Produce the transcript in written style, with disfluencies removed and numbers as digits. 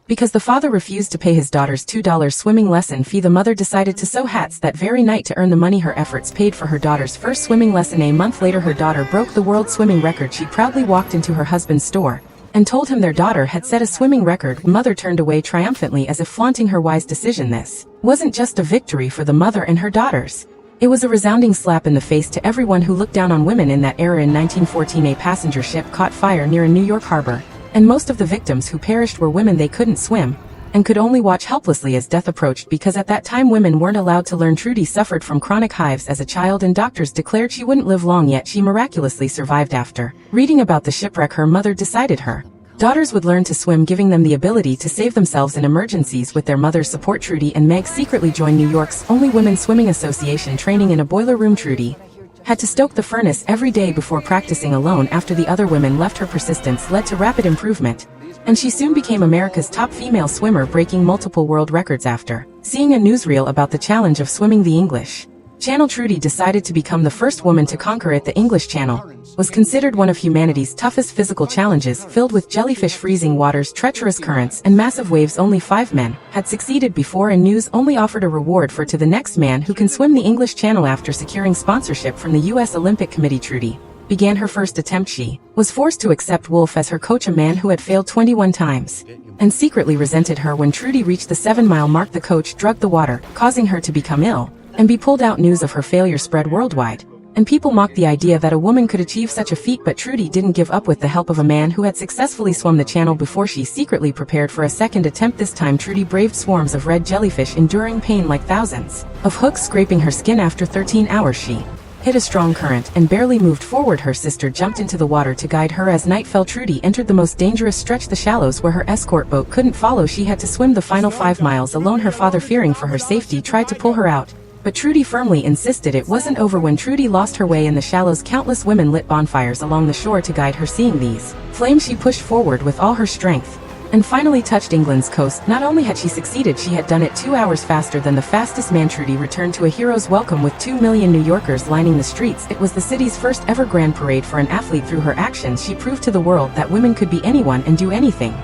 Because the father refused to pay his daughter's $2 swimming lesson fee, the mother decided to sew hats that very night to earn the money her efforts paid for her daughter's first swimming lesson. A month later, her daughter broke the world swimming record. She proudly walked into her husband's store and told him their daughter had set a swimming record. Mother turned away triumphantly as if flaunting her wise decision. This wasn't just a victory for the mother and her daughters. It was a resounding slap in the face to everyone who looked down on women in that era. In 1914, a passenger ship caught fire near a New York harbor, and most of the victims who perished were women. They couldn't swim and could only watch helplessly as death approached, because at that time women weren't allowed to learn. Trudy suffered from chronic hives as a child, and doctors declared she wouldn't live long, yet she miraculously survived. After reading about the shipwreck, her mother decided her daughters would learn to swim, giving them the ability to save themselves in emergencies. With their mother's support, Trudy and Meg secretly joined New York's only women's swimming association, training in a boiler room. Trudy had to stoke the furnace every day before practicing alone. After the other women left, her persistence led to rapid improvement, and she soon became America's top female swimmer, breaking multiple world records. After seeing a newsreel about the challenge of swimming the English Channel, Trudy decided to become the first woman to conquer it. The English Channel was considered one of humanity's toughest physical challenges, filled with jellyfish, freezing waters, treacherous currents, and massive waves. Only 5 men had succeeded before, and news only offered a reward for to the next man who can swim the English Channel. After securing sponsorship from the U.S. Olympic Committee, Trudy began her first attempt. She was forced to accept Wolf as her coach, a man who had failed 21 times and secretly resented her. When Trudy reached the 7-mile mark, the coach drugged the water, causing her to become ill and be pulled out. News of her failure spread worldwide, and people mocked the idea that a woman could achieve such a feat. But Trudy didn't give up. With the help of a man who had successfully swum the channel before, she secretly prepared for a second attempt. This time Trudy braved swarms of red jellyfish, enduring pain like thousands of hooks scraping her skin. After 13 hours, she hit a strong current and barely moved forward. Her sister jumped into the water to guide her. As night fell, Trudy entered the most dangerous stretch, the shallows, where her escort boat couldn't follow. She had to swim the final 5 miles alone. Her father, fearing for her safety, tried to pull her out, but Trudy firmly insisted it wasn't over. When Trudy lost her way in the shallows, countless women lit bonfires along the shore to guide her. Seeing these flames, she pushed forward with all her strength and finally touched England's coast. Not only had she succeeded, she had done it 2 hours faster than the fastest man. Trudy returned to a hero's welcome with 2 million New Yorkers lining the streets. It was the city's first ever grand parade for an athlete. Through her actions, she proved to the world that women could be anyone and do anything.